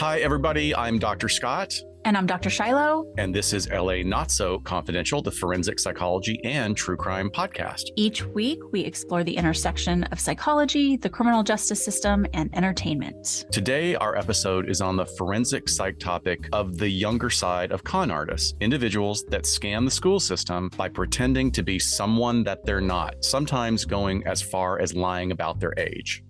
Hi, everybody. I'm Dr. Scott. And I'm Dr. Shiloh. And this is LA Not So Confidential, the forensic psychology and true crime podcast. Each week, we explore the intersection of psychology, the criminal justice system, and entertainment. Today, our episode is on the forensic psych topic of the younger side of con artists, individuals that scam the school system by pretending to be someone that they're not, sometimes going as far as lying about their age.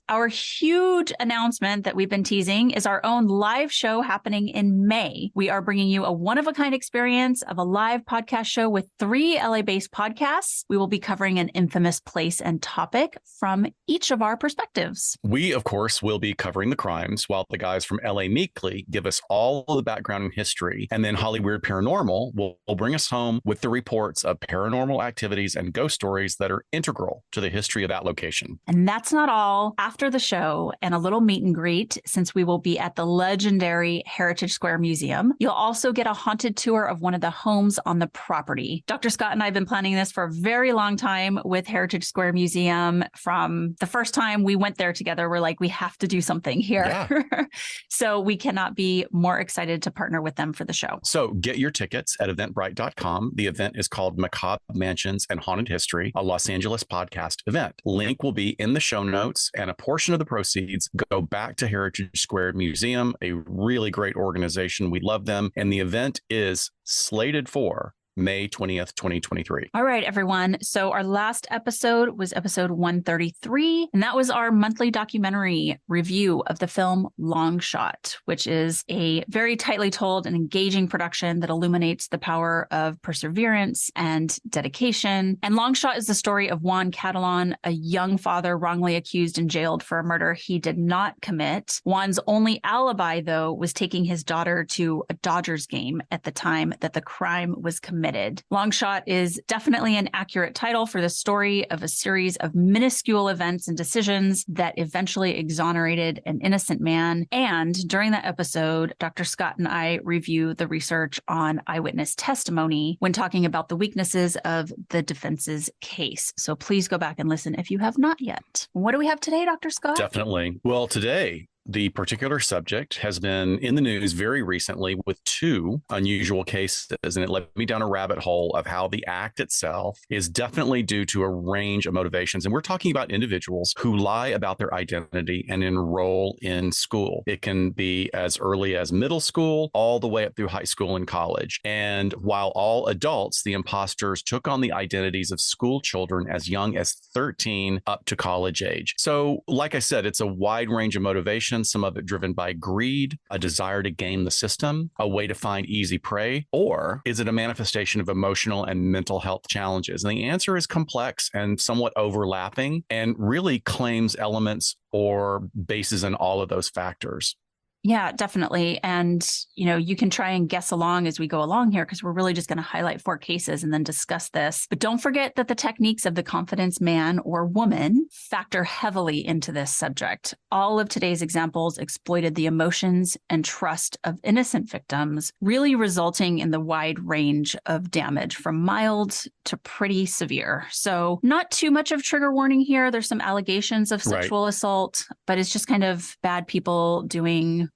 Our huge announcement that we've been teasing is our own live show happening in May. We are bringing you a one-of-a-kind experience of a live podcast show with 3 LA-based podcasts. We will be covering an infamous place and topic from each of our perspectives. We, of course, will be covering the crimes, while the guys from LA Meekly give us all of the background and history. And then Holly Weird Paranormal will bring us home with the reports of paranormal activities and ghost stories that are integral to the history of that location. And that's not all. After the show and a little meet and greet, since we will be at the legendary Heritage Square Museum, you'll also get a haunted tour of one of the homes on the property. Dr. Scott and I have been planning this for a very long time with Heritage Square Museum. From the first time we went there together, we're like, we have to do something here. Yeah. So we cannot be more excited to partner with them for the show. So get your tickets at eventbrite.com. The event is called Macabre Mansions and Haunted History, a Los Angeles podcast event. Link will be in the show notes, and a portion of the proceeds go back to Heritage Square Museum, a really great organization. We love them. And the event is slated for May 20th, 2023. All right, everyone. So our last episode was episode 133, and that was our monthly documentary review of the film Long Shot, which is a very tightly told and engaging production that illuminates the power of perseverance and dedication. And Long Shot is the story of Juan Catalan, a young father wrongly accused and jailed for a murder he did not commit. Juan's only alibi, though, was taking his daughter to a Dodgers game at the time that the crime was committed. Long Shot is definitely an accurate title for the story of a series of minuscule events and decisions that eventually exonerated an innocent man. And during that episode, Dr. Scott and I review the research on eyewitness testimony when talking about the weaknesses of the defense's case. So please go back and listen if you have not yet. What do we have today, Dr. Scott? Definitely. Well, today, the particular subject has been in the news very recently with 2 unusual cases, and it led me down a rabbit hole of how the act itself is definitely due to a range of motivations. And we're talking about individuals who lie about their identity and enroll in school. It can be as early as middle school, all the way up through high school and college. And while all adults, the imposters took on the identities of school children as young as 13 up to college age. So, like I said, it's a wide range of motivations. Some of it driven by greed, a desire to game the system, a way to find easy prey, or is it a manifestation of emotional and mental health challenges? And the answer is complex and somewhat overlapping, and really claims elements or bases in all of those factors. Yeah, definitely. And, you can try and guess along as we go along here, because we're really just going to highlight 4 cases and then discuss this. But don't forget that the techniques of the confidence man or woman factor heavily into this subject. All of today's examples exploited the emotions and trust of innocent victims, really resulting in the wide range of damage from mild to pretty severe. So not too much of trigger warning here. There's some allegations of sexual assault, but it's just kind of bad people doing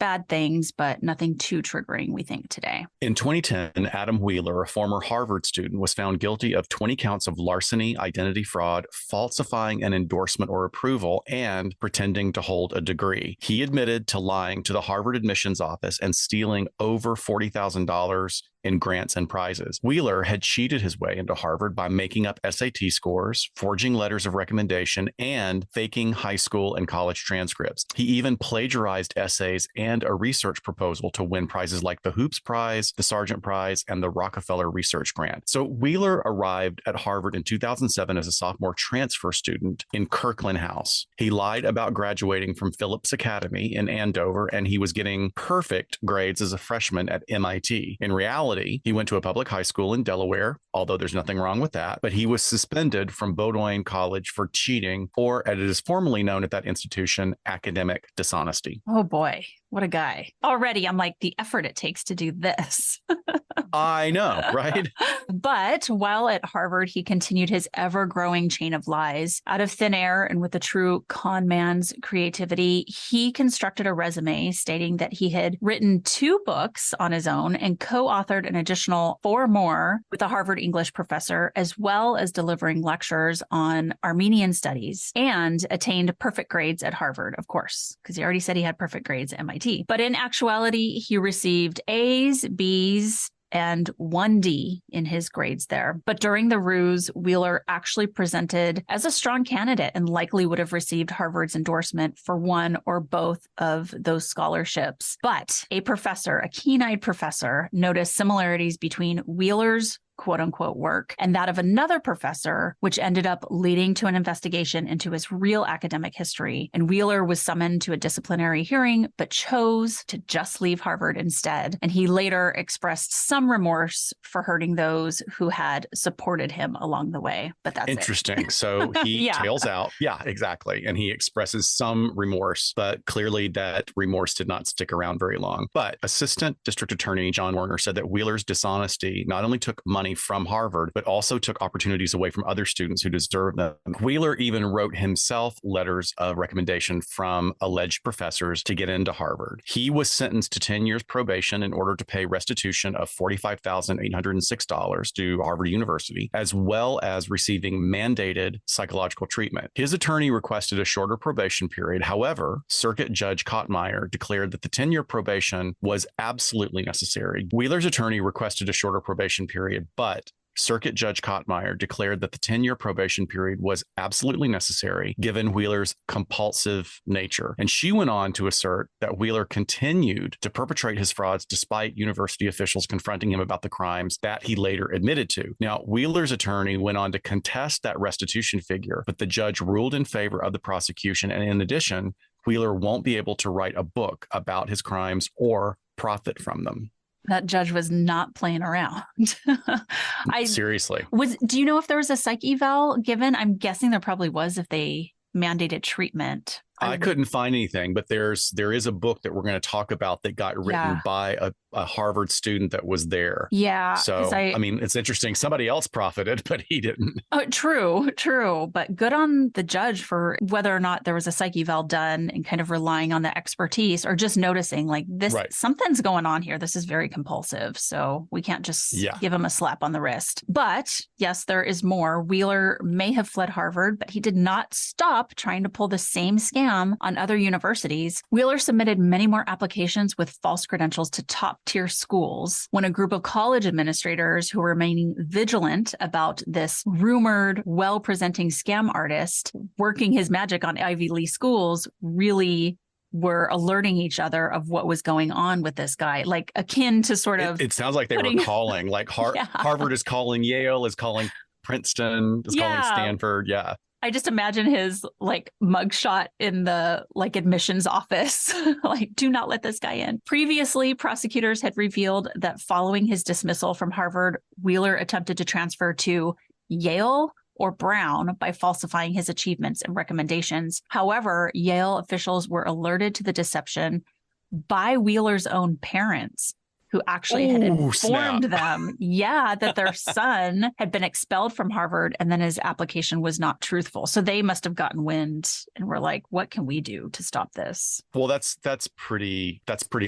bad things, but nothing too triggering, we think, today. In 2010, Adam Wheeler, a former Harvard student, was found guilty of 20 counts of larceny, identity fraud, falsifying an endorsement or approval, and pretending to hold a degree. He admitted to lying to the Harvard admissions office and stealing over $40,000 in grants and prizes. Wheeler had cheated his way into Harvard by making up SAT scores, forging letters of recommendation, and faking high school and college transcripts. He even plagiarized essays and a research proposal to win prizes like the Hoops Prize, the Sargent Prize, and the Rockefeller Research Grant. So Wheeler arrived at Harvard in 2007 as a sophomore transfer student in Kirkland House. He lied about graduating from Phillips Academy in Andover, and he was getting perfect grades as a freshman at MIT. In reality, he went to a public high school in Delaware, although there's nothing wrong with that, but he was suspended from Bowdoin College for cheating, or as it is formally known at that institution, academic dishonesty. Oh boy, what a guy. Already, I'm like, the effort it takes to do this. I know, right? But while at Harvard, he continued his ever-growing chain of lies. Out of thin air and with a true con man's creativity, he constructed a resume stating that he had written 2 books on his own and co-authored an additional 4 more with a Harvard English professor, as well as delivering lectures on Armenian studies, and attained perfect grades at Harvard, of course, because he already said he had perfect grades at MIT. But in actuality, he received A's, B's, and 1D in his grades there. But during the ruse, Wheeler actually presented as a strong candidate and likely would have received Harvard's endorsement for one or both of those scholarships. But a professor, a keen-eyed professor, noticed similarities between Wheeler's quote unquote work and that of another professor, which ended up leading to an investigation into his real academic history. And Wheeler was summoned to a disciplinary hearing, but chose to just leave Harvard instead. And he later expressed some remorse for hurting those who had supported him along the way. But that's interesting. So he tails out. Yeah, exactly. And he expresses some remorse, but clearly that remorse did not stick around very long. But Assistant District Attorney John Werner said that Wheeler's dishonesty not only took money from Harvard, but also took opportunities away from other students who deserved them. Wheeler even wrote himself letters of recommendation from alleged professors to get into Harvard. He was sentenced to 10 years probation in order to pay restitution of $45,806 to Harvard University, as well as receiving mandated psychological treatment. His attorney requested a shorter probation period. However, Circuit Judge Kottmeyer declared that the 10-year probation was absolutely necessary. Wheeler's attorney requested a shorter probation period, but Circuit Judge Kottmeyer declared that the 10-year probation period was absolutely necessary given Wheeler's compulsive nature. And she went on to assert that Wheeler continued to perpetrate his frauds despite university officials confronting him about the crimes that he later admitted to. Now, Wheeler's attorney went on to contest that restitution figure, but the judge ruled in favor of the prosecution. And in addition, Wheeler won't be able to write a book about his crimes or profit from them. That judge was not playing around. Seriously. Do you know if there was a psych eval given? I'm guessing there probably was if they mandated treatment. I couldn't find anything, but there is a book that we're going to talk about that got written by a Harvard student that was there. Yeah. So, I mean, it's interesting. Somebody else profited, but he didn't. Oh, true. But good on the judge for whether or not there was a psych eval done and kind of relying on the expertise or just noticing like this, something's going on here. This is very compulsive. So we can't just give him a slap on the wrist. But yes, there is more. Wheeler may have fled Harvard, but he did not stop trying to pull the same scam on other universities. Wheeler submitted many more applications with false credentials to top-tier schools when a group of college administrators who were remaining vigilant about this rumored, well-presenting scam artist working his magic on Ivy League schools really were alerting each other of what was going on with this guy, like akin to sort of... It sounds like they were calling, like Harvard is calling, Yale is calling, Princeton is calling Stanford. Yeah. I just imagine his like mugshot in the like admissions office, like, do not let this guy in. Previously, prosecutors had revealed that following his dismissal from Harvard, Wheeler attempted to transfer to Yale or Brown by falsifying his achievements and recommendations. However, Yale officials were alerted to the deception by Wheeler's own parents, who actually had informed them, that their son had been expelled from Harvard and then his application was not truthful. So they must have gotten wind and were like, what can we do to stop this? Well, that's pretty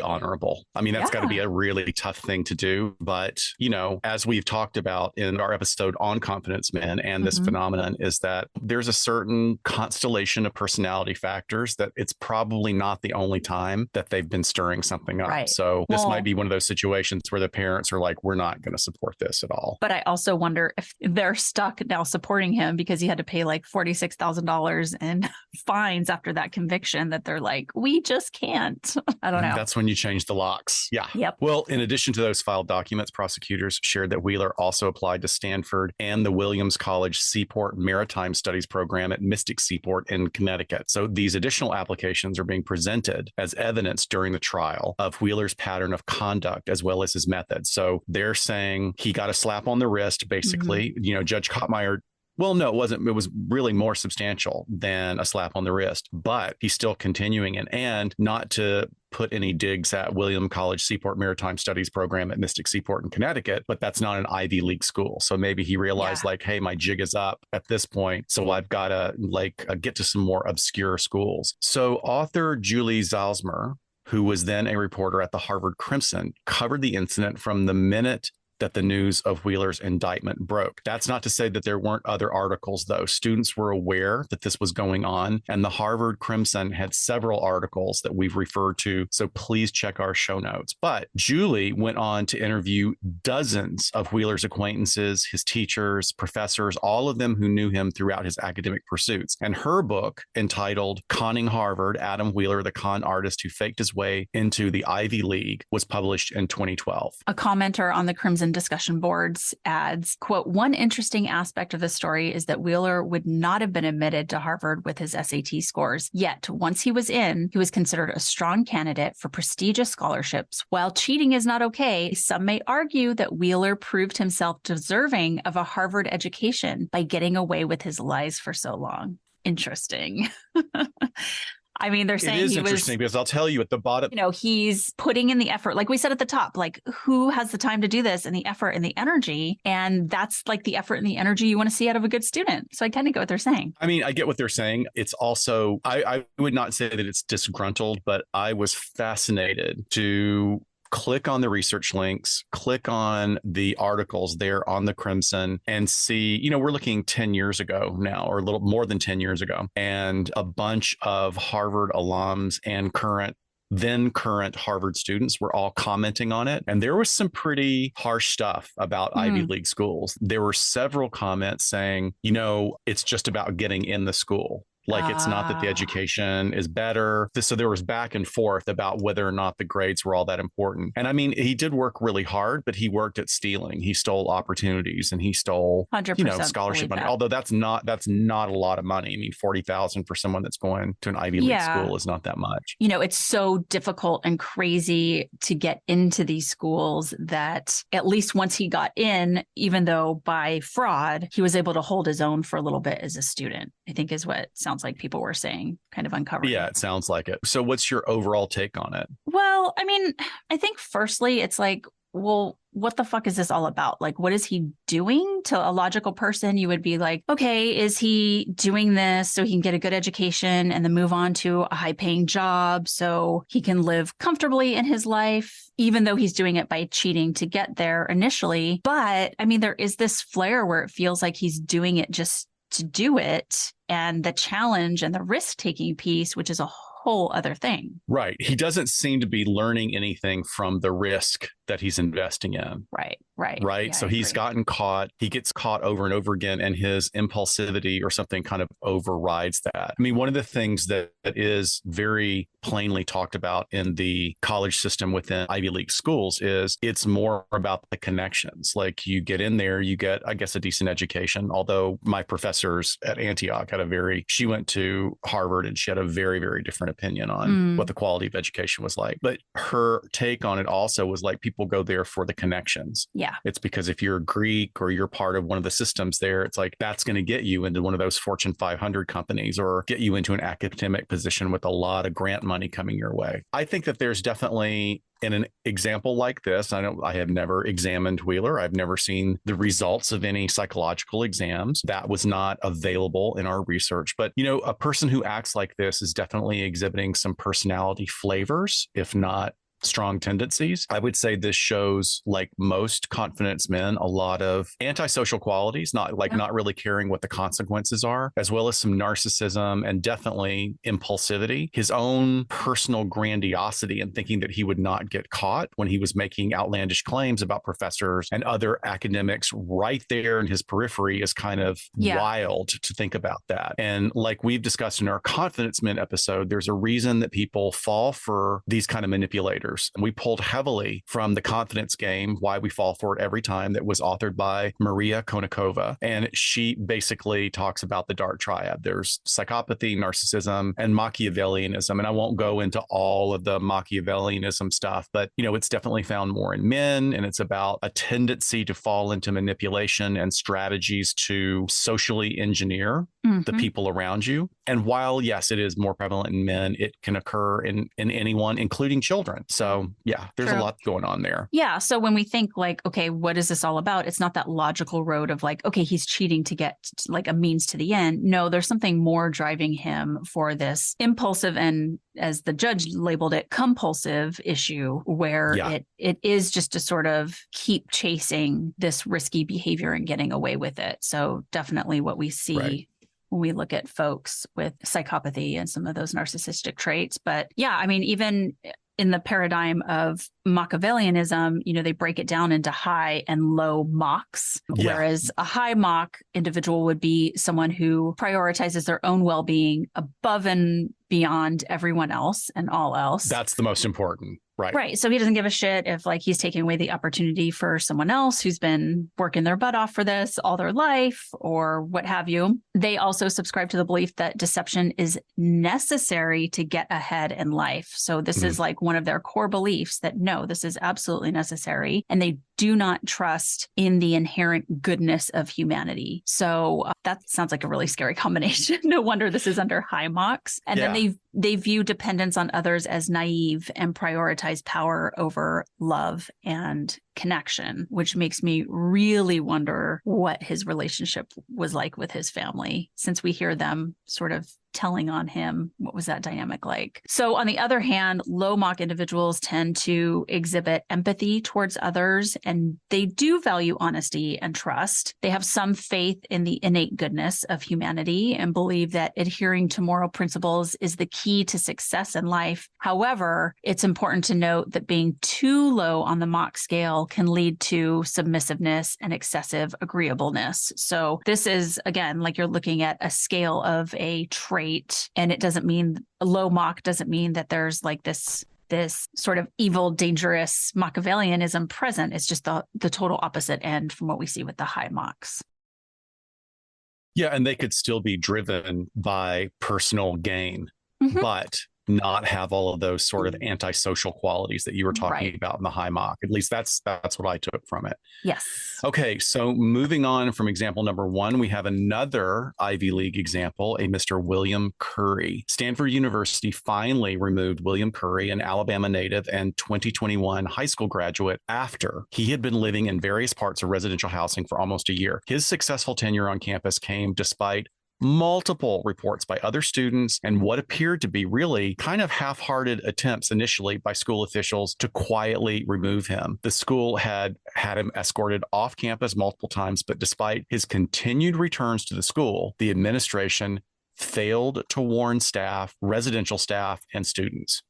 honorable. I mean, that's got to be a really tough thing to do. But, you know, as we've talked about in our episode on Confidence Men and this phenomenon is that there's a certain constellation of personality factors that it's probably not the only time that they've been stirring something up. Right. So this might be one of those situations where the parents are like, we're not going to support this at all. But I also wonder if they're stuck now supporting him because he had to pay like $46,000 in fines after that conviction, that they're like, we just can't. I don't know. That's when you change the locks. Yeah. Yep. Well, in addition to those filed documents, prosecutors shared that Wheeler also applied to Stanford and the Williams College Seaport Maritime Studies program at Mystic Seaport in Connecticut. So these additional applications are being presented as evidence during the trial of Wheeler's pattern of conduct as well as his methods. So they're saying he got a slap on the wrist, basically. You know, Judge Kottmeyer Well, no, it wasn't. It was really more substantial than a slap on the wrist, but he's still continuing it. And not to put any digs at William College Seaport Maritime Studies program at Mystic Seaport in Connecticut, but that's not an Ivy League school. So maybe he realized like, hey, my jig is up at this point. So I've got to get to some more obscure schools. So author Julie Zalzmer, who was then a reporter at the Harvard Crimson, covered the incident from the minute that the news of Wheeler's indictment broke. That's not to say that there weren't other articles, though. Students were aware that this was going on, and the Harvard Crimson had several articles that we've referred to, so please check our show notes. But Julie went on to interview dozens of Wheeler's acquaintances, his teachers, professors, all of them who knew him throughout his academic pursuits. And her book, entitled Conning Harvard, Adam Wheeler, the Con Artist Who Faked His Way into the Ivy League, was published in 2012. A commenter on the Crimson discussion boards adds, quote, one interesting aspect of the story is that Wheeler would not have been admitted to Harvard with his SAT scores. Yet, once he was in, he was considered a strong candidate for prestigious scholarships. While cheating is not okay, some may argue that Wheeler proved himself deserving of a Harvard education by getting away with his lies for so long. Interesting. I mean, they're saying it is interesting because I'll tell you at the bottom, he's putting in the effort, like we said at the top, like who has the time to do this and the effort and the energy? And that's like the effort and the energy you want to see out of a good student. So I kind of get what they're saying. I mean, I get what they're saying. It's also, I would not say that it's disgruntled, but I was fascinated to click on the research links, click on the articles there on the Crimson and see, we're looking 10 years ago now, or a little more than 10 years ago, and a bunch of Harvard alums and current Harvard students were all commenting on it. And there was some pretty harsh stuff about Ivy League schools. There were several comments saying, it's just about getting in the school. Like, it's not that the education is better. So there was back and forth about whether or not the grades were all that important. And I mean, he did work really hard, but he worked at stealing. He stole opportunities and he stole, 100% scholarship money. Although that's not a lot of money. I mean, $40,000 for someone that's going to an Ivy League school is not that much. It's so difficult and crazy to get into these schools that at least once he got in, even though by fraud, he was able to hold his own for a little bit as a student, I think is what sounds like people were saying, kind of uncovering. Yeah, it sounds like it. So what's your overall take on it? Well, I mean, I think firstly, it's like, well, what the fuck is this all about? Like, what is he doing? To a logical person, you would be like, okay, is he doing this so he can get a good education and then move on to a high paying job so he can live comfortably in his life, even though he's doing it by cheating to get there initially? But I mean, there is this flair where it feels like he's doing it just to do it, and the challenge and the risk-taking piece, which is a whole other thing. Right. He doesn't seem to be learning anything from the risk that he's investing in. Right. Yeah, so he's gotten caught. He gets caught over and over again, and his impulsivity or something kind of overrides that. I mean, one of the things that is very plainly talked about in the college system within Ivy League schools is it's more about the connections. Like, you get in there, you get, I guess, a decent education. Although my professors at Antioch she went to Harvard and she had a very, very different opinion on what the quality of education was like. But her take on it also was like, people go there for the connections. Yeah. It's because if you're Greek or you're part of one of the systems there, it's like that's going to get you into one of those Fortune 500 companies or get you into an academic position with a lot of grant money coming your way. I think that there's definitely, in an example like this, I have never examined Wheeler. I've never seen the results of any psychological exams. That was not available in our research. But, a person who acts like this is definitely exhibiting some personality flavors, if not strong tendencies. I would say this shows, like most confidence men, a lot of antisocial qualities, not really caring what the consequences are, as well as some narcissism and definitely impulsivity. His own personal grandiosity and thinking that he would not get caught when he was making outlandish claims about professors and other academics right there in his periphery is kind of wild to think about that. And like we've discussed in our Confidence Men episode, there's a reason that people fall for these kind of manipulators. authors. And we pulled heavily from The Confidence Game, Why We Fall For It Every Time, that was authored by Maria Konnikova. And she basically talks about the dark triad. There's psychopathy, narcissism, and Machiavellianism. And I won't go into all of the Machiavellianism stuff, but, it's definitely found more in men. And it's about a tendency to fall into manipulation and strategies to socially engineer the people around you. And while, yes, it is more prevalent in men, it can occur in anyone, including children. So yeah, there's a lot going on there. Yeah. So when we think like, okay, what is this all about? It's not that logical road of like, okay, he's cheating to get like a means to the end. No, there's something more driving him for this impulsive and, as the judge labeled it, compulsive issue where it is just to sort of keep chasing this risky behavior and getting away with it. So definitely what we see when we look at folks with psychopathy and some of those narcissistic traits. But yeah, I mean, even in the paradigm of Machiavellianism, they break it down into high and low Machs, whereas a high Mach individual would be someone who prioritizes their own well-being above and beyond everyone else and all else. That's the most important. Right. So he doesn't give a shit if like he's taking away the opportunity for someone else who's been working their butt off for this all their life or what have you. They also subscribe to the belief that deception is necessary to get ahead in life. So this is like one of their core beliefs that no, this is absolutely necessary. And they do not trust in the inherent goodness of humanity. So that sounds like a really scary combination. No wonder this is under high Machs. And then they view dependence on others as naive and prioritize power over love and connection, which makes me really wonder what his relationship was like with his family, since we hear them sort of telling on him. What was that dynamic like? So on the other hand, low Mach individuals tend to exhibit empathy towards others, and they do value honesty and trust. They have some faith in the innate goodness of humanity and believe that adhering to moral principles is the key to success in life. However, it's important to note that being too low on the Mach scale can lead to submissiveness and excessive agreeableness. So this is, again, like you're looking at a scale of a trait, and it doesn't mean a low Mach doesn't mean that there's like this sort of evil, dangerous Machiavellianism present. It's just the total opposite end from what we see with the high Machs. Yeah, and they could still be driven by personal gain, but not have all of those sort of antisocial qualities that you were talking about in the high Mach. At least that's what I took from it. Yes. Okay, so moving on from example number 1, we have another Ivy League example, a Mr. William Curry. Stanford University finally removed William Curry, an Alabama native and 2021 high school graduate, after he had been living in various parts of residential housing for almost a year. His successful tenure on campus came despite multiple reports by other students and what appeared to be really kind of half-hearted attempts initially by school officials to quietly remove him. The school had him escorted off campus multiple times, but despite his continued returns to the school, the administration failed to warn staff, residential staff, and students.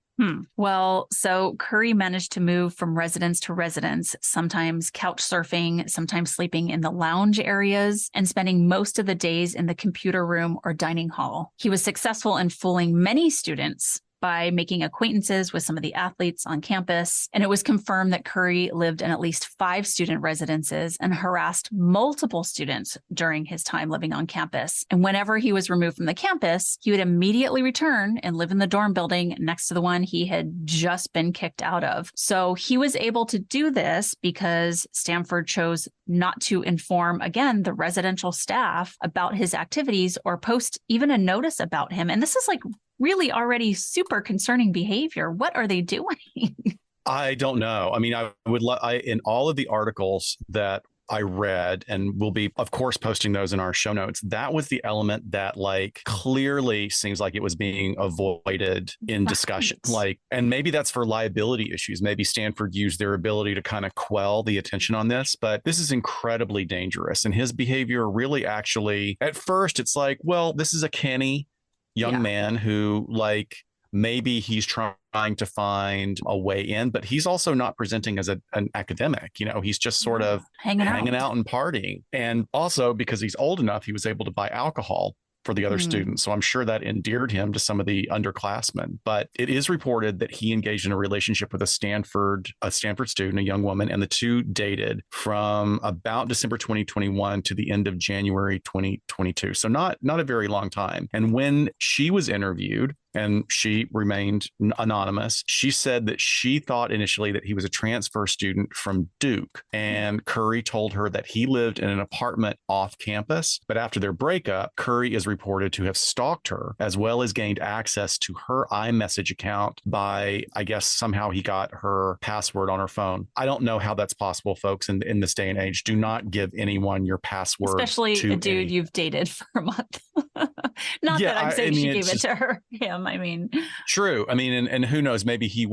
Well, so Curry managed to move from residence to residence, sometimes couch surfing, sometimes sleeping in the lounge areas, and spending most of the days in the computer room or dining hall. He was successful in fooling many students by making acquaintances with some of the athletes on campus. And it was confirmed that Curry lived in at least 5 student residences and harassed multiple students during his time living on campus. And whenever he was removed from the campus, he would immediately return and live in the dorm building next to the one he had just been kicked out of. So he was able to do this because Stanford chose not to inform, again, the residential staff about his activities or post even a notice about him. And this is like really already super concerning behavior. What are they doing? I don't know. I mean, in all of the articles that I read, and we'll be, of course, posting those in our show notes, that was the element that like clearly seems like it was being avoided in discussion. Like, and maybe that's for liability issues. Maybe Stanford used their ability to kind of quell the attention on this, but this is incredibly dangerous. And his behavior really actually, at first, it's like, well, this is a canny young man who like maybe he's trying to find a way in, but he's also not presenting as an academic. He's just sort of hanging out and partying. And also because he's old enough, he was able to buy alcohol for the other students. So I'm sure that endeared him to some of the underclassmen. But it is reported that he engaged in a relationship with a Stanford student, a young woman, and the two dated from about December 2021 to the end of January 2022. So not a very long time. And when she was interviewed, and she remained anonymous, she said that she thought initially that he was a transfer student from Duke. And Curry told her that he lived in an apartment off campus. But after their breakup, Curry is reported to have stalked her, as well as gained access to her iMessage account by, I guess, somehow he got her password on her phone. I don't know how that's possible, folks, in this day and age. Do not give anyone your password. Especially a dude you've dated for a month. Not that I'm saying she gave it to him. I mean, true. I mean, and who knows, maybe he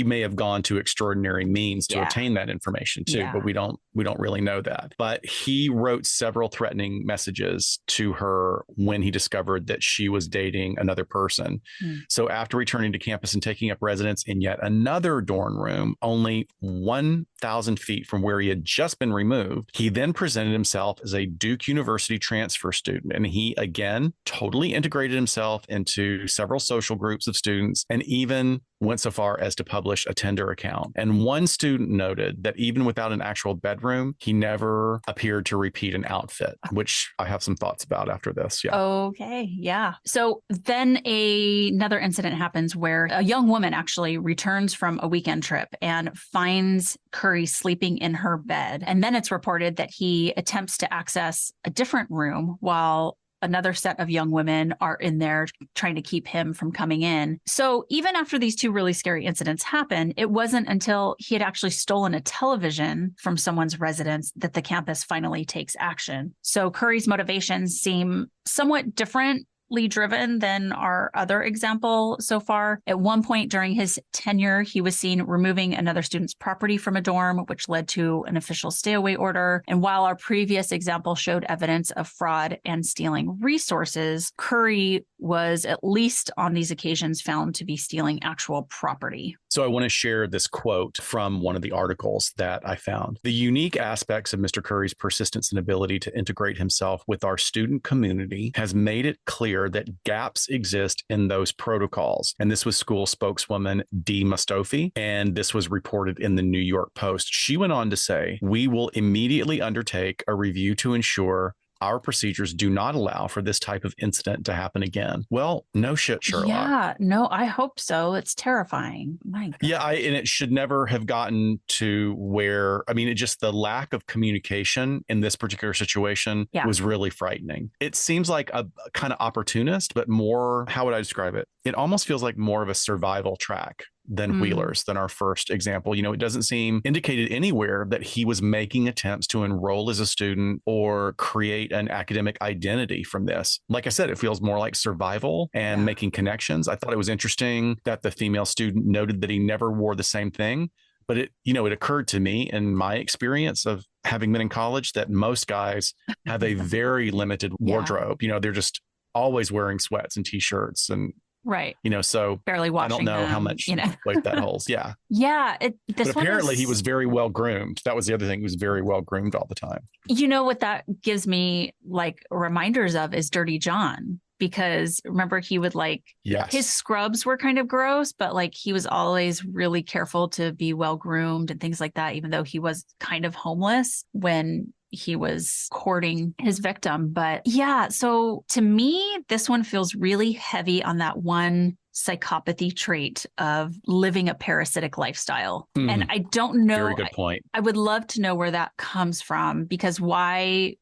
may have gone to extraordinary means to obtain that information too, but we don't really know that. But he wrote several threatening messages to her when he discovered that she was dating another person. So after returning to campus and taking up residence in yet another dorm room, only 1,000 feet from where he had just been removed, he then presented himself as a Duke University transfer student. And he, again, totally integrated himself into several social groups of students and even went so far as to publish a Tinder account. And one student noted that even without an actual bedroom, he never appeared to repeat an outfit, which I have some thoughts about after this. Yeah. Okay. Yeah. So then another incident happens where a young woman actually returns from a weekend trip and finds Curry sleeping in her bed. And then it's reported that he attempts to access a different room while another set of young women are in there trying to keep him from coming in. So even after these two really scary incidents happened, it wasn't until he had actually stolen a television from someone's residence that the campus finally takes action. So Curry's motivations seem somewhat different driven than our other example so far. At one point during his tenure, he was seen removing another student's property from a dorm, which led to an official stay away order. And while our previous example showed evidence of fraud and stealing resources, Curry was, at least on these occasions, found to be stealing actual property. So I want to share this quote from one of the articles that I found. The unique aspects of Mr. Curry's persistence and ability to integrate himself with our student community has made it clear that gaps exist in those protocols. And this was school spokeswoman Dee Mustofi, and this was reported in the New York Post. She went on to say, "We will immediately undertake a review to ensure our procedures do not allow for this type of incident to happen again." Well, no shit, Sherlock. Yeah, no, I hope so. It's terrifying. My God. Yeah, and it should never have gotten to where, I mean, it just, the lack of communication in this particular situation was really frightening. It seems like a kind of opportunist, but more, how would I describe it? It almost feels like more of a survival track than Wheeler's, than our first example. You know, it doesn't seem indicated anywhere that he was making attempts to enroll as a student or create an academic identity from this. Like I said, it feels more like survival and making connections. I thought it was interesting that the female student noted that he never wore the same thing. But it occurred to me in my experience of having been in college that most guys have a very limited wardrobe. You know, they're just always wearing sweats and t-shirts and right. You know, so barely washing I don't know them, how much weight that holds. Yeah. Yeah. But apparently he was very well groomed. That was the other thing. He was very well groomed all the time. You know what that gives me like reminders of is Dirty John, because remember he would his scrubs were kind of gross, but like he was always really careful to be well groomed and things like that, even though he was kind of homeless when he was courting his victim. But yeah, so to me, this one feels really heavy on that one psychopathy trait of living a parasitic lifestyle. And I don't know. Very good point. I would love to know where that comes from, because why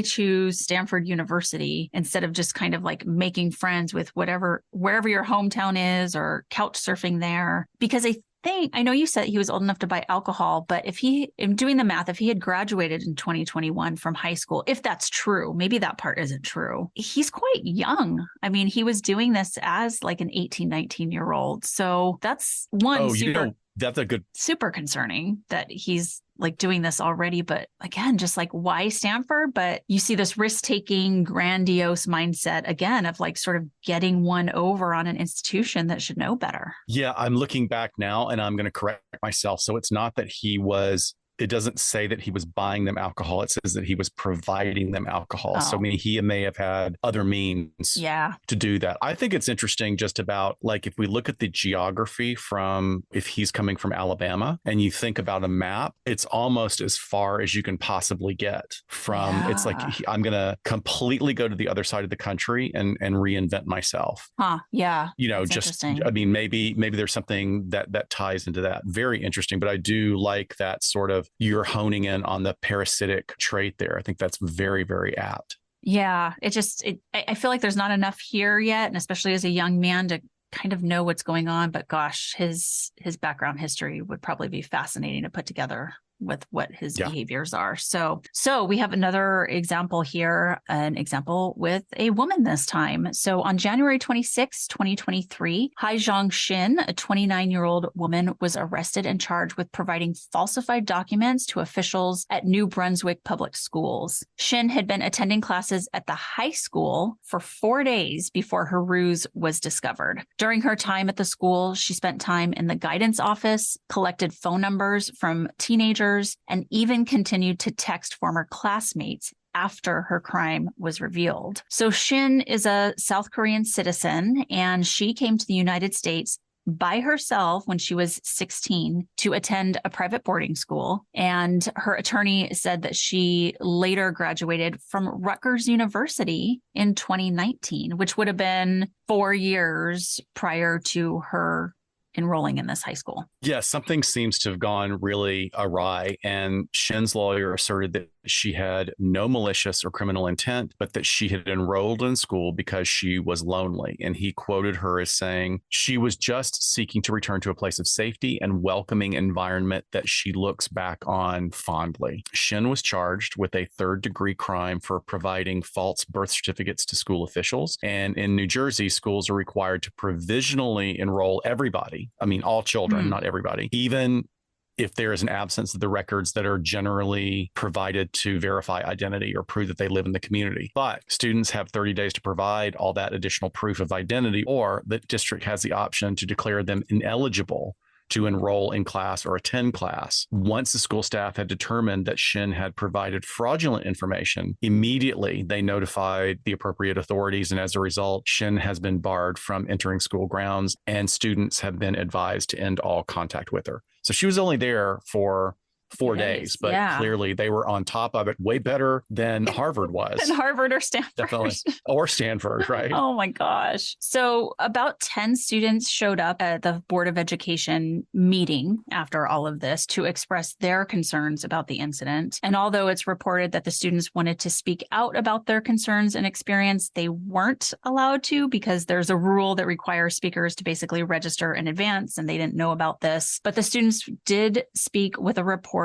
choose Stanford University instead of just kind of like making friends with wherever your hometown is or couch surfing there? Because I know you said he was old enough to buy alcohol, but in doing the math, if he had graduated in 2021 from high school, if that's true, maybe that part isn't true. He's quite young. I mean, he was doing this as like an 18, 19-year-old. So that's one that's a good, super concerning that he's like doing this already. But again, just like why Stanford? But you see this risk-taking, grandiose mindset again of like sort of getting one over on an institution that should know better. Yeah, I'm looking back now and I'm going to correct myself. So it's not that he was it doesn't say that he was buying them alcohol. It says that he was providing them alcohol. So I Oh. mean, he may have had other means Yeah. to do that. I think it's interesting just about like if we look at the geography from if he's coming from Alabama and you think about a map, it's almost as far as you can possibly get from it's like Yeah. I'm going to completely go to the other side of the country and reinvent myself. Huh. Yeah. You know, That's just interesting. I mean, maybe there's something that ties into that. Very interesting, but I do like that sort of you're honing in on the parasitic trait there. I think that's very, very apt. Yeah. I feel like there's not enough here yet. And especially as a young man to kind of know what's going on. But gosh, his background history would probably be fascinating to put together with what his behaviors are. So we have another example here, an example with a woman this time. So on January 26, 2023, Haijong Shin, a 29-year-old woman, was arrested and charged with providing falsified documents to officials at New Brunswick Public Schools. Shin had been attending classes at the high school for 4 days before her ruse was discovered. During her time at the school, she spent time in the guidance office, collected phone numbers from teenagers, and even continued to text former classmates after her crime was revealed. So Shin is a South Korean citizen, and she came to the United States by herself when she was 16 to attend a private boarding school. And her attorney said that she later graduated from Rutgers University in 2019, which would have been 4 years prior to her enrolling in this high school. Yeah, something seems to have gone really awry. And Shin's lawyer asserted that she had no malicious or criminal intent, but that she had enrolled in school because she was lonely. And he quoted her as saying, she was just seeking to return to a place of safety and welcoming environment that she looks back on fondly. Shin was charged with a third-degree crime for providing false birth certificates to school officials. And in New Jersey, schools are required to provisionally enroll everybody. I mean, all children, not everybody, even if there is an absence of the records that are generally provided to verify identity or prove that they live in the community. But students have 30 days to provide all that additional proof of identity, or the district has the option to declare them ineligible to enroll in class or attend class. Once the school staff had determined that Shin had provided fraudulent information, immediately they notified the appropriate authorities. And as a result, Shin has been barred from entering school grounds, and students have been advised to end all contact with her. So she was only there for 4 days, but clearly they were on top of it way better than Harvard was. And Harvard or Stanford. Definitely. Or Stanford, right? Oh my gosh. So about 10 students showed up at the Board of Education meeting after all of this to express their concerns about the incident. And although it's reported that the students wanted to speak out about their concerns and experience, they weren't allowed to because there's a rule that requires speakers to basically register in advance, and they didn't know about this. But the students did speak with a reporter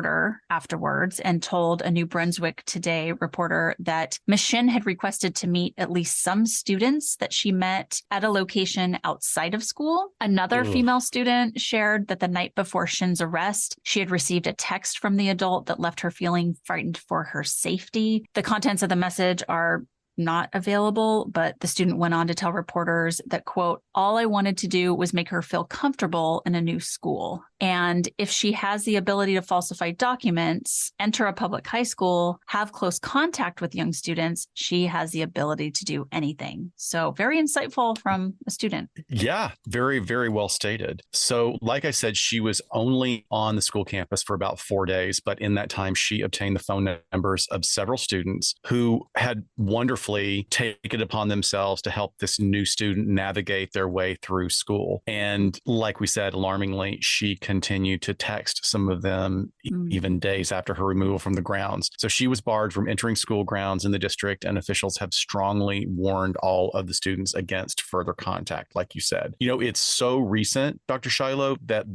afterwards and told a New Brunswick Today reporter that Ms. Shin had requested to meet at least some students that she met at a location outside of school. Another female student shared that the night before Shin's arrest, she had received a text from the adult that left her feeling frightened for her safety. The contents of the message are not available, but the student went on to tell reporters that, quote, all I wanted to do was make her feel comfortable in a new school. And if she has the ability to falsify documents, enter a public high school, have close contact with young students, she has the ability to do anything. So very insightful from a student. Yeah, very, very well stated. So like I said, she was only on the school campus for about 4 days, but in that time, she obtained the phone numbers of several students who had wonderfully taken it upon themselves to help this new student navigate their way through school. And like we said, alarmingly, she continued to text some of them even days after her removal from the grounds. So she was barred from entering school grounds in the district, and officials have strongly warned all of the students against further contact, like you said. You know, it's so recent, Dr. Shiloh, that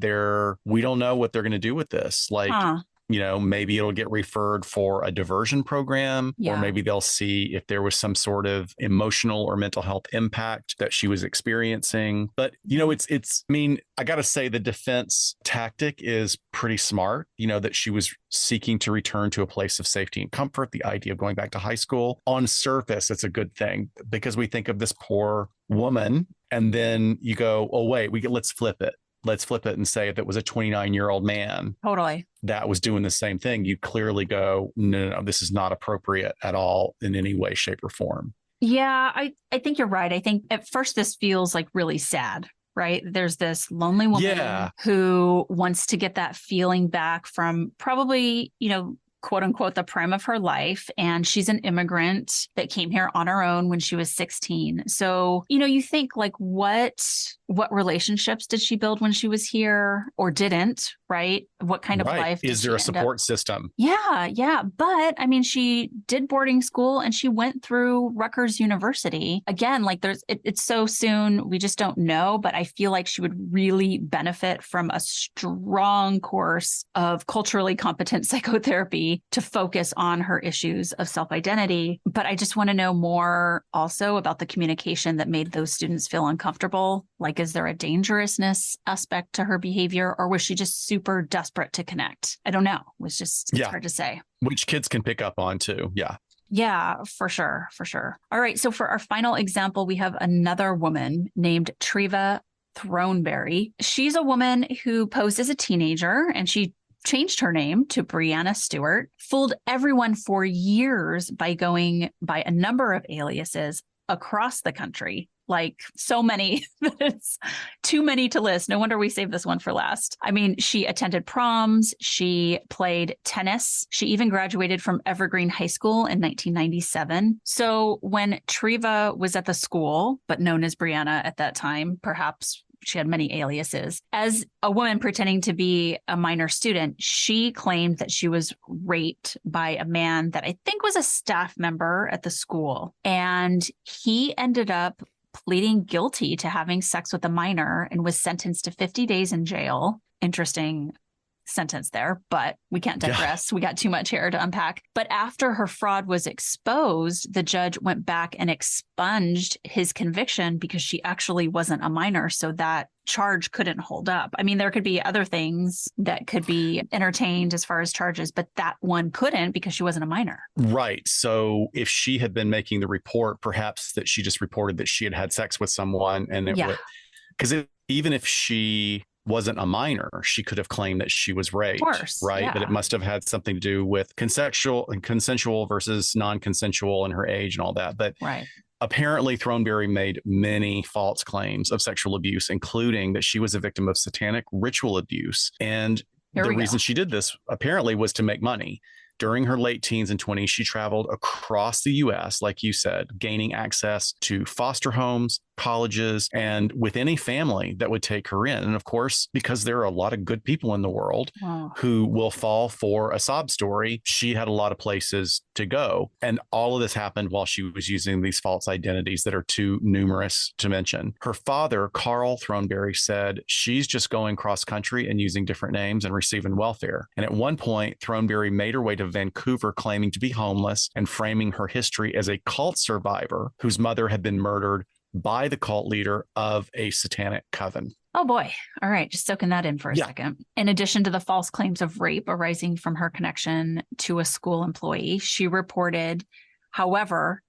we don't know what they're going to do with this. Like, you know, maybe it'll get referred for a diversion program, or maybe they'll see if there was some sort of emotional or mental health impact that she was experiencing. But, you know, I mean, I got to say the defense tactic is pretty smart, you know, that she was seeking to return to a place of safety and comfort. The idea of going back to high school, on surface, it's a good thing because we think of this poor woman, and then you go, oh, wait, let's flip it. let's flip it and say if it was a 29-year-old man Totally. that was doing the same thing, you clearly go, no, this is not appropriate at all in any way, shape, or form. Yeah, I think you're right. I think at first this feels like really sad, right? There's this lonely woman who wants to get that feeling back from probably, quote unquote, the prime of her life. And she's an immigrant that came here on her own when she was 16. So, you think like what relationships did she build when she was here or didn't, right? What kind of life is there a support system? Yeah. But I mean, she did boarding school and she went through Rutgers University. Again, like it's so soon, we just don't know. But I feel like she would really benefit from a strong course of culturally competent psychotherapy to focus on her issues of self-identity. But I just want to know more also about the communication that made those students feel uncomfortable. Like, is there a dangerousness aspect to her behavior, or was she just super desperate to connect? I don't know. It's hard to say. Which kids can pick up on too. Yeah. Yeah, for sure. All right. So for our final example, we have another woman named Treva Throneberry. She's a woman who posed as a teenager and she changed her name to Brianna Stewart, fooled everyone for years by going by a number of aliases across the country. Like so many that it's too many to list. No wonder we saved this one for last. I mean, she attended proms. She played tennis. She even graduated from Evergreen High School in 1997. So when Treva was at the school, but known as Brianna at that time, perhaps she had many aliases. As a woman pretending to be a minor student, she claimed that she was raped by a man that I think was a staff member at the school. And he ended up pleading guilty to having sex with a minor and was sentenced to 50 days in jail. Interesting sentence there, but we can't digress. Yeah. We got too much here to unpack. But after her fraud was exposed, the judge went back and expunged his conviction because she actually wasn't a minor. So that charge couldn't hold up. I mean, there could be other things that could be entertained as far as charges, but that one couldn't because she wasn't a minor. Right. So if she had been making the report, perhaps that she just reported that she had had sex with someone and it would, because even if she wasn't a minor, she could have claimed that she was raped, right? Yeah. But it must have had something to do with consensual versus non-consensual and her age and all that. But apparently Throneberry made many false claims of sexual abuse, including that she was a victim of satanic ritual abuse. And the reason she did this apparently was to make money. During her late teens and 20s, she traveled across the U.S., like you said, gaining access to foster homes, colleges, and with any family that would take her in. And of course, because there are a lot of good people in the world who will fall for a sob story, she had a lot of places to go. And all of this happened while she was using these false identities that are too numerous to mention. Her father, Carl Throneberry, said she's just going cross country and using different names and receiving welfare. And at one point, Throneberry made her way to Vancouver claiming to be homeless and framing her history as a cult survivor whose mother had been murdered by the cult leader of a satanic coven. Oh boy. All right. Just soaking that in for a second. In addition to the false claims of rape arising from her connection to a school employee, she reported, however,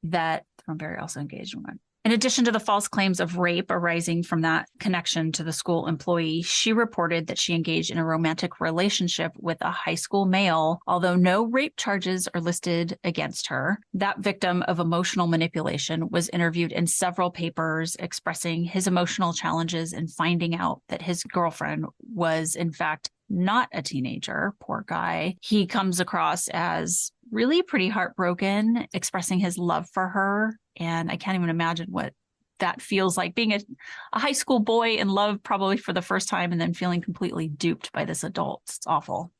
that Throneberry also engaged in one. In addition to the false claims of rape arising from that connection to the school employee, she reported that she engaged in a romantic relationship with a high school male, although no rape charges are listed against her. That victim of emotional manipulation was interviewed in several papers expressing his emotional challenges and finding out that his girlfriend was, in fact, not a teenager. Poor guy. He comes across as really pretty heartbroken, expressing his love for her. And I can't even imagine what that feels like, being a high school boy in love probably for the first time and then feeling completely duped by this adult. It's awful.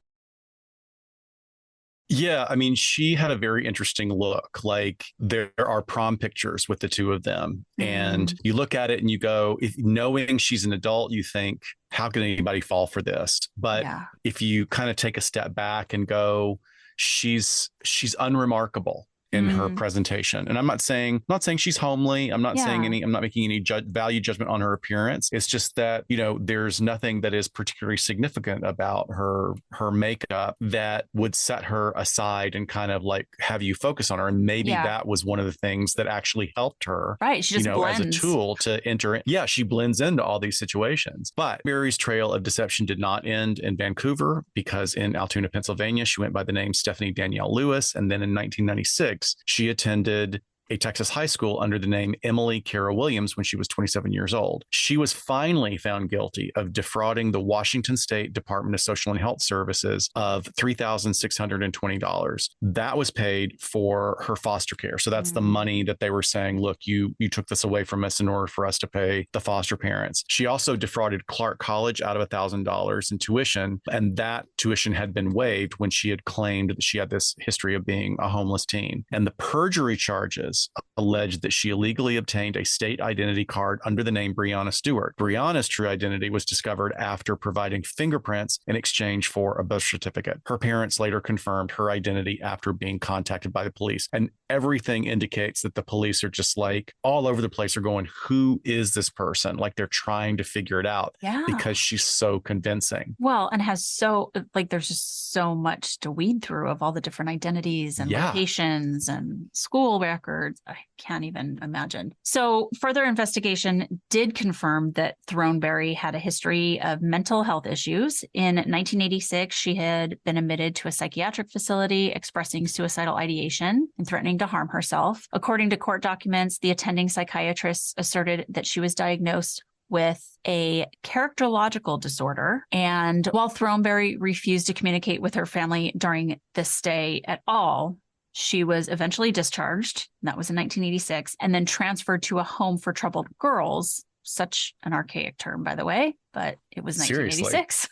Yeah, I mean, she had a very interesting look. Like there are prom pictures with the two of them. And you look at it and you go, knowing she's an adult, you think, how can anybody fall for this? But if you kind of take a step back and go, she's unremarkable. in her presentation. And I'm not saying she's homely. I'm not making any value judgment on her appearance. It's just that, there's nothing that is particularly significant about her makeup that would set her aside and kind of like have you focus on her. And maybe that was one of the things that actually helped her. Right. She just blends. As a tool to enter in. Yeah, she blends into all these situations. But Barry's trail of deception did not end in Vancouver, because in Altoona, Pennsylvania, she went by the name Stephanie Danielle Lewis. And then in 1996, she attended a Texas high school under the name Emily Kara Williams when she was 27 years old. She was finally found guilty of defrauding the Washington State Department of Social and Health Services of $3,620. That was paid for her foster care. So that's the money that they were saying, look, you took this away from us in order for us to pay the foster parents. She also defrauded Clark College out of $1,000 in tuition, and that tuition had been waived when she had claimed that she had this history of being a homeless teen. And the perjury charges alleged that she illegally obtained a state identity card under the name Breonna Stewart. Breonna's true identity was discovered after providing fingerprints in exchange for a birth certificate. Her parents later confirmed her identity after being contacted by the police. And everything indicates that the police are just like all over the place, are going, who is this person? Like they're trying to figure it out because she's so convincing. Well, and there's just so much to weed through of all the different identities and locations and school records. I can't even imagine. So further investigation did confirm that Throneberry had a history of mental health issues. In 1986, she had been admitted to a psychiatric facility expressing suicidal ideation and threatening to harm herself. According to court documents, the attending psychiatrist asserted that she was diagnosed with a characterological disorder. And while Throneberry refused to communicate with her family during this stay at all, she was eventually discharged. That was in 1986, and then transferred to a home for troubled girls. Such an archaic term, by the way, but it was 1986.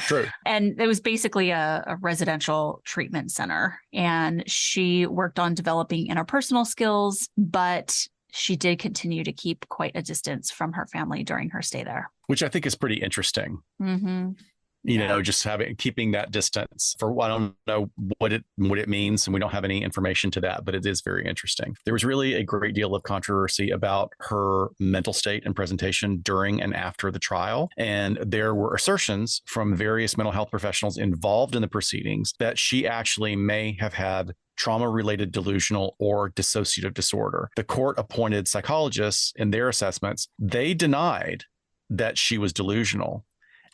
True. And it was basically a residential treatment center. And she worked on developing interpersonal skills, but she did continue to keep quite a distance from her family during her stay there. Which I think is pretty interesting. Mm-hmm. Just keeping that distance. I don't know what it means, and we don't have any information to that, but it is very interesting. There was really a great deal of controversy about her mental state and presentation during and after the trial. And there were assertions from various mental health professionals involved in the proceedings that she actually may have had trauma-related delusional or dissociative disorder. The court appointed psychologists in their assessments. They denied that she was delusional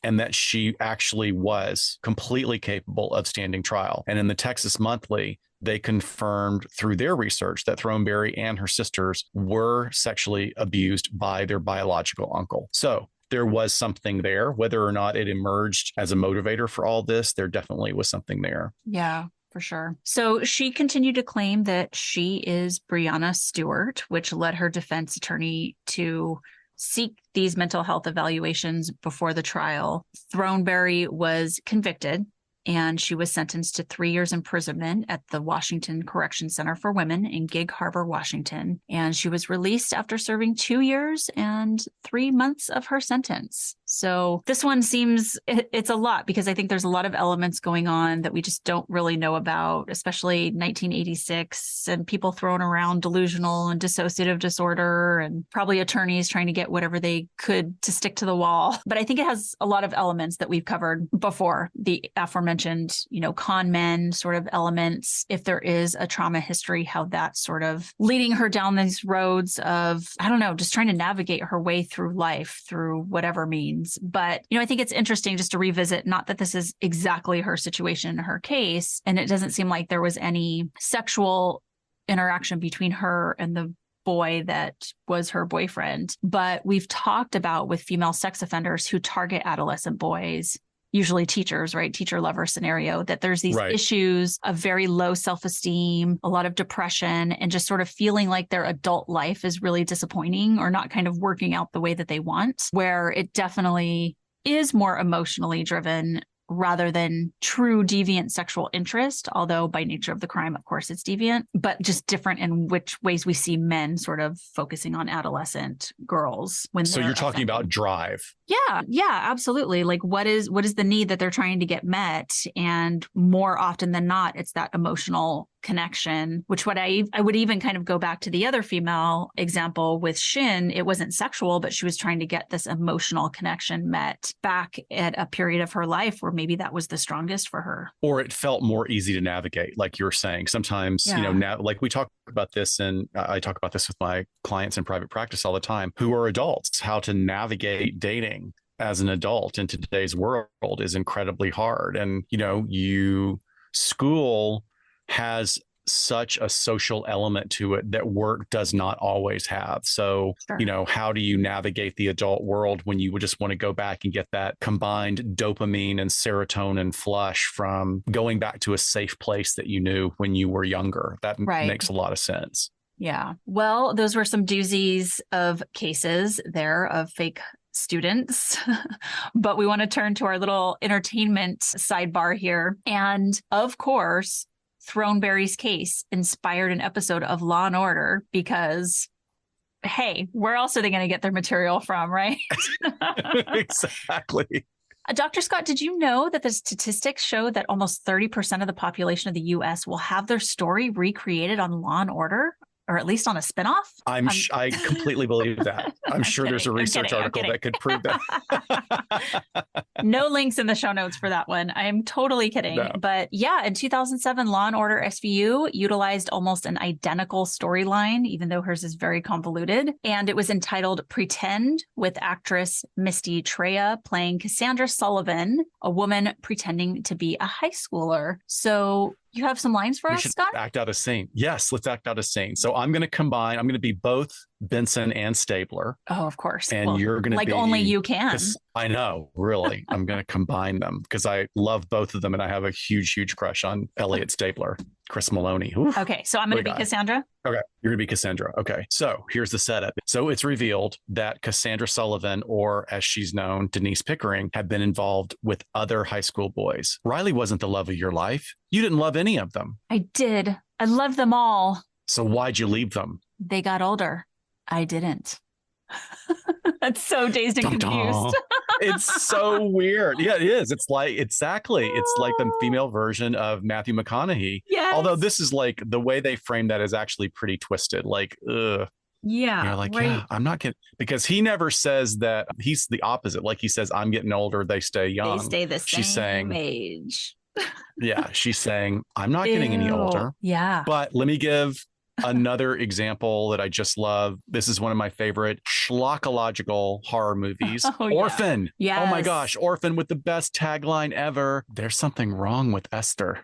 and that she actually was completely capable of standing trial. And in the Texas Monthly, they confirmed through their research that Throneberry and her sisters were sexually abused by their biological uncle. So there was something there. Whether or not it emerged as a motivator for all this, there definitely was something there. Yeah. For sure. So she continued to claim that she is Breonna Stewart, which led her defense attorney to seek these mental health evaluations before the trial. Throneberry was convicted, and she was sentenced to 3 years imprisonment at the Washington Correction Center for Women in Gig Harbor, Washington. And she was released after serving 2 years and 3 months of her sentence. So this one it's a lot, because I think there's a lot of elements going on that we just don't really know about, especially 1986 and people throwing around delusional and dissociative disorder, and probably attorneys trying to get whatever they could to stick to the wall. But I think it has a lot of elements that we've covered before. The aforementioned, con men sort of elements. If there is a trauma history, how that's sort of leading her down these roads of, just trying to navigate her way through life through whatever means. But, I think it's interesting just to revisit, not that this is exactly her situation in her case, and it doesn't seem like there was any sexual interaction between her and the boy that was her boyfriend. But we've talked about with female sex offenders who target adolescent boys, usually teachers, right? Teacher lover scenario, that there's these issues of very low self-esteem, a lot of depression, and just sort of feeling like their adult life is really disappointing or not kind of working out the way that they want, where it definitely is more emotionally driven rather than true deviant sexual interest, although by nature of the crime, of course, it's deviant, but just different in which ways we see men sort of focusing on adolescent girls. So you're talking about drive. Yeah, absolutely. Like what is the need that they're trying to get met? And more often than not, it's that emotional connection, which I would even kind of go back to the other female example with Shin. It wasn't sexual, but she was trying to get this emotional connection met back at a period of her life where maybe that was the strongest for her. Or it felt more easy to navigate, like you were saying. Sometimes, now, like we talk about this, and I talk about this with my clients in private practice all the time, who are adults, how to navigate dating as an adult in today's world is incredibly hard. And, school has such a social element to it that work does not always have. So, Sure. How do you navigate the adult world when you would just want to go back and get that combined dopamine and serotonin flush from going back to a safe place that you knew when you were younger? That makes a lot of sense. Yeah. Well, those were some doozies of cases there of fake students, but we want to turn to our little entertainment sidebar here. And of course, Throneberry's case inspired an episode of Law and Order because, hey, where else are they going to get their material from, right? Exactly. Dr. Scott, did you know that the statistics show that almost 30% of the population of the U.S. will have their story recreated on Law and Order? Or at least on a spinoff? I completely believe that. I'm sure there's a research article that could prove that. No links in the show notes for that one. I'm totally kidding. No. But yeah, in 2007, Law and Order SVU utilized almost an identical storyline, even though hers is very convoluted. And it was entitled Pretend, with actress Misty Treya playing Cassandra Sullivan, a woman pretending to be a high schooler. So you have some lines for us, Scott? Act out a scene. Yes, let's act out a scene. So I'm going to be both Benson and Stabler. Oh, of course. And you're going to be... Like only you can. I know, really. I'm going to combine them because I love both of them and I have a huge, huge crush on Elliot Stabler, Chris Maloney. Oof, okay, so I'm going to be Cassandra? Okay, you're going to be Cassandra. Okay, so here's the setup. So it's revealed that Cassandra Sullivan, or as she's known, Denise Pickering, had been involved with other high school boys. Riley wasn't the love of your life. You didn't love any of them. I did. I loved them all. So why'd you leave them? They got older. I didn't. That's so dazed and confused. It's so weird. Yeah, it is. It's like, exactly. It's like the female version of Matthew McConaughey. Yes. Although this is like, the way they frame that is actually pretty twisted. Like, ugh. Yeah. You're like, right. Yeah, I'm not getting, because he never says that. He's the opposite. Like he says, I'm getting older. They stay young. They stay the same age. Yeah. She's saying, I'm not getting any older. Yeah. But let me give another example that I just love. This is one of my favorite schlockological horror movies. Orphan. Yeah. Oh my gosh. Orphan with the best tagline ever. There's something wrong with Esther.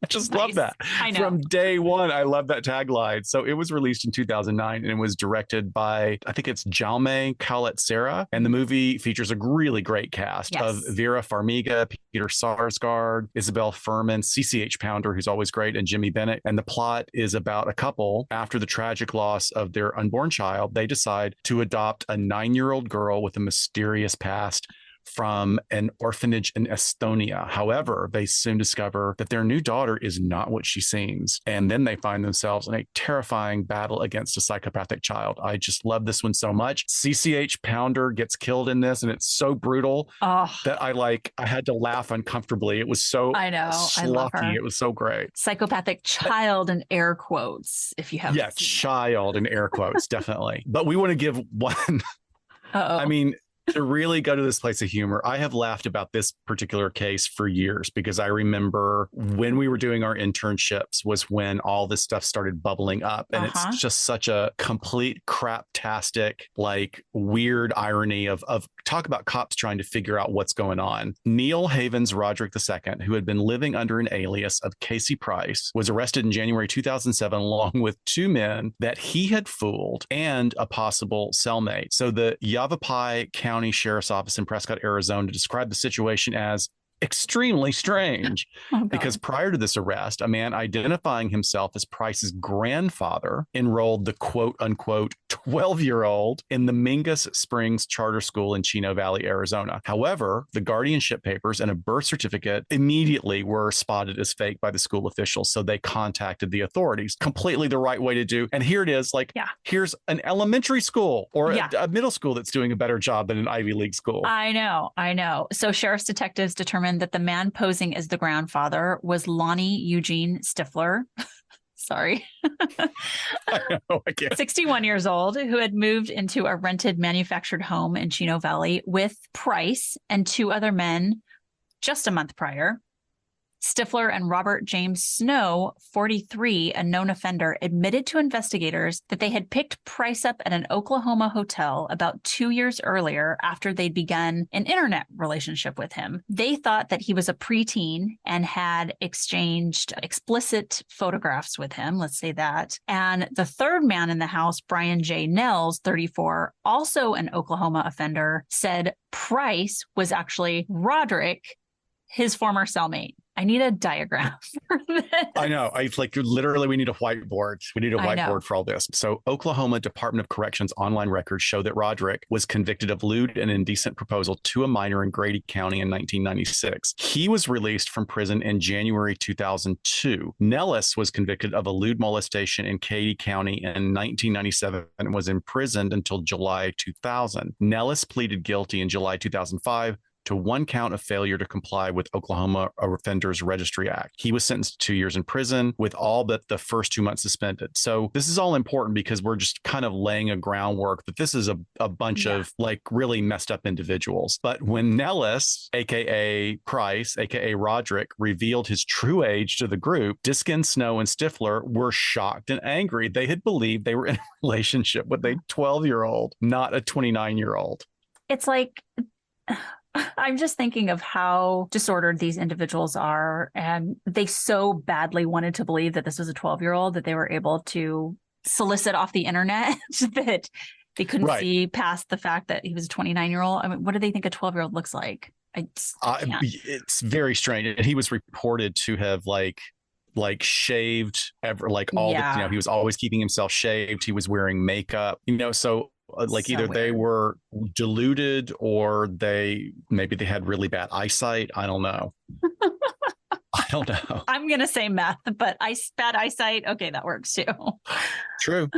I just love that. I know. From day one, I love that tagline. So it was released in 2009 and it was directed by, I think it's Jaume Collet-Serra. And the movie features a really great cast of Vera Farmiga, Peter Sarsgaard, Isabel Furman, CCH Pounder, who's always great, and Jimmy Bennett. And the plot is about a couple. After the tragic loss of their unborn child, they decide to adopt a 9-year-old girl with a mysterious past from an orphanage in Estonia. However, they soon discover that their new daughter is not what she seems. And then they find themselves in a terrifying battle against a psychopathic child. I just love this one so much. CCH Pounder gets killed in this, and it's so brutal that I had to laugh uncomfortably. It was so schlocky. It was so great. Psychopathic child in air quotes, if you have. Yes, child in air quotes, definitely. But we want to give one. I mean, to really go to this place of humor, I have laughed about this particular case for years because I remember when we were doing our internships was when all this stuff started bubbling up. And it's just such a complete craptastic, like weird irony of talk about cops trying to figure out what's going on. Neil Havens Roderick II, who had been living under an alias of Casey Price, was arrested in January 2007 along with 2 men that he had fooled and a possible cellmate. So the Yavapai County Sheriff's Office in Prescott, Arizona, described the situation as extremely strange because prior to this arrest, a man identifying himself as Price's grandfather enrolled the quote unquote 12-year-old in the Mingus Springs Charter School in Chino Valley, Arizona. However, the guardianship papers and a birth certificate immediately were spotted as fake by the school officials. So they contacted the authorities. Completely the right way to do. And here it is, here's an elementary school or a middle school that's doing a better job than an Ivy League school. I know. So sheriff's detectives determined that the man posing as the grandfather was Lonnie Eugene Stifler. Sorry. I know, I can't. 61 years old, who had moved into a rented manufactured home in Chino Valley with Price and two other men just a month prior. Stifler and Robert James Snow, 43, a known offender, admitted to investigators that they had picked Price up at an Oklahoma hotel about 2 years earlier after they'd begun an internet relationship with him. They thought that he was a preteen and had exchanged explicit photographs with him, let's say that. And the third man in the house, Brian J. Nels, 34, also an Oklahoma offender, said Price was actually Roderick, his former cellmate. I need a diagram for this. I know. Literally, we need a whiteboard. We need a whiteboard for all this. So Oklahoma Department of Corrections online records show that Roderick was convicted of lewd and indecent proposal to a minor in Grady County in 1996. He was released from prison in January 2002. Nellis was convicted of a lewd molestation in Katy County in 1997 and was imprisoned until July 2000. Nellis pleaded guilty in July 2005 to one count of failure to comply with Oklahoma Offenders Registry Act. He was sentenced to 2 years in prison with all but the first 2 months suspended. So this is all important because we're just kind of laying a groundwork that this is a bunch of really messed up individuals. But when Nellis, aka Price, aka Roderick, revealed his true age to the group, Diskin, Snow, and Stifler were shocked and angry. They had believed they were in a relationship with a 12-year-old, not a 29-year-old. It's like... I'm just thinking of how disordered these individuals are. And they so badly wanted to believe that this was a 12-year-old that they were able to solicit off the internet that they couldn't see past the fact that he was a 29-year-old. I mean, what do they think a 12-year-old looks like? It's very strange. And he was reported to have shaved he was always keeping himself shaved. He was wearing makeup, so either weird. They were deluded or maybe they had really bad eyesight. I don't know. I'm going to say meth, but bad eyesight. Okay, that works too. True.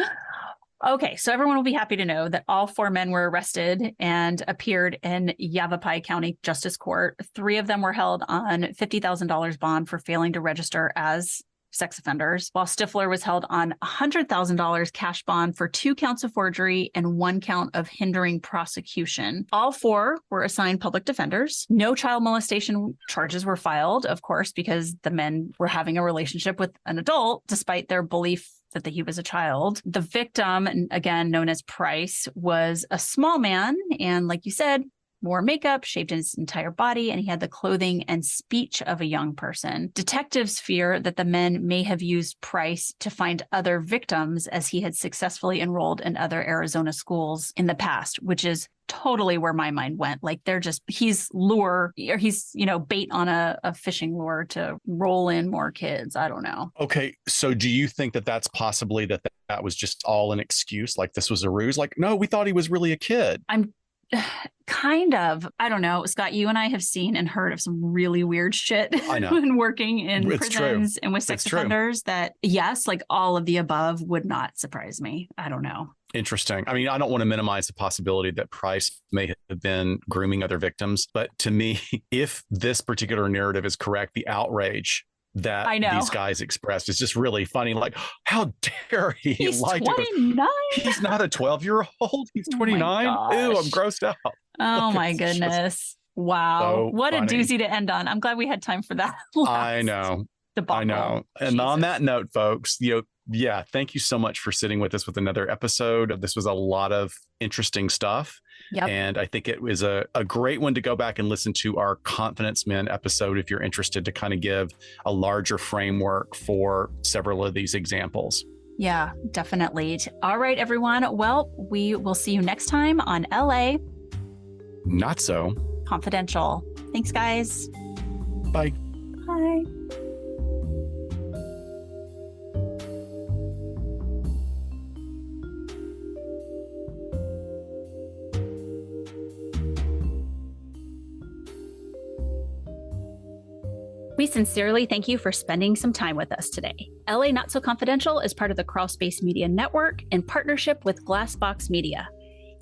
Okay, so everyone will be happy to know that all four men were arrested and appeared in Yavapai County Justice Court. 3 of them were held on $50,000 bond for failing to register as sex offenders, while Stifler was held on $100,000 cash bond for 2 counts of forgery and 1 count of hindering prosecution. All 4 were assigned public defenders. No child molestation charges were filed, of course, because the men were having a relationship with an adult, despite their belief that he was a child. The victim, and again known as Price, was a small man, and like you said, wore makeup, shaved his entire body, and he had the clothing and speech of a young person. Detectives fear that the men may have used Price to find other victims, as he had successfully enrolled in other Arizona schools in the past, which is totally where my mind went. He's bait on a fishing lure to roll in more kids. I don't know. Okay. So do you think that that's possibly that was just all an excuse? Like this was a ruse? Like, no, we thought he was really a kid. Kind of. I don't know. Scott, you and I have seen and heard of some really weird shit I know. when working in prisons and with It's sex true. offenders that, yes, all of the above would not surprise me. I don't know. Interesting. I mean, I don't want to minimize the possibility that Price may have been grooming other victims, but to me, if this particular narrative is correct, the outrage that these guys expressed is just really funny. Like, how dare he? He's 29. He's not a 12-year-old. He's 29. Ew, I'm grossed out. Oh my goodness. Wow. So what funny. a doozy to end on. I'm glad we had time for that. I know. Debacle. I know. And on that note, folks, thank you so much for sitting with us with another episode. This was a lot of interesting stuff. Yep. And I think it was a great one to go back and listen to our Confidence Men episode if you're interested, to kind of give a larger framework for several of these examples. Yeah, definitely. All right, everyone. Well, we will see you next time on LA Not So Confidential. Thanks, guys. Bye. Bye. We sincerely thank you for spending some time with us today. LA Not So Confidential is part of the Crawl Space Media Network in partnership with Glassbox Media.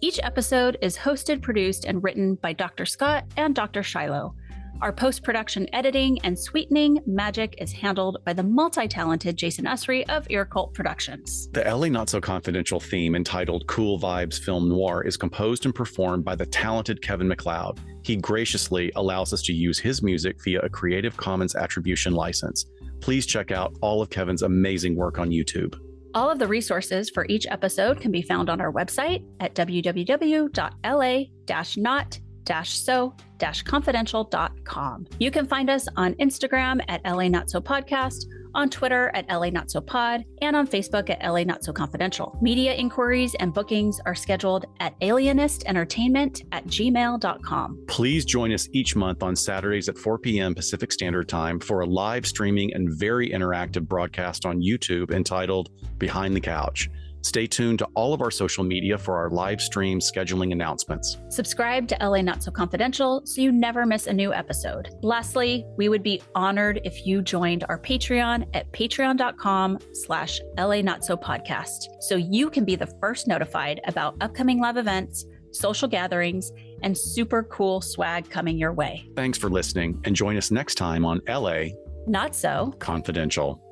Each episode is hosted, produced, and written by Dr. Scott and Dr. Shiloh. Our post-production editing and sweetening magic is handled by the multi-talented Jason Usry of Ear Cult Productions. The LA Not So Confidential theme entitled Cool Vibes Film Noir is composed and performed by the talented Kevin MacLeod. He graciously allows us to use his music via a Creative Commons Attribution license. Please check out all of Kevin's amazing work on YouTube. All of the resources for each episode can be found on our website at www.la-not-so-confidential.com. You can find us on Instagram at LA Not So Podcast, on Twitter at LA Not So Pod, and on Facebook at LA Not So Confidential. Media inquiries and bookings are scheduled at alienistentertainment@gmail.com. Please join us each month on Saturdays at 4 p.m. Pacific Standard Time for a live streaming and very interactive broadcast on YouTube entitled Behind the Couch. Stay tuned to all of our social media for our live stream scheduling announcements. Subscribe to LA Not So Confidential so you never miss a new episode. Lastly, we would be honored if you joined our Patreon at patreon.com/LA Not So Podcast so you can be the first notified about upcoming live events, social gatherings, and super cool swag coming your way. Thanks for listening and join us next time on LA Not So Confidential.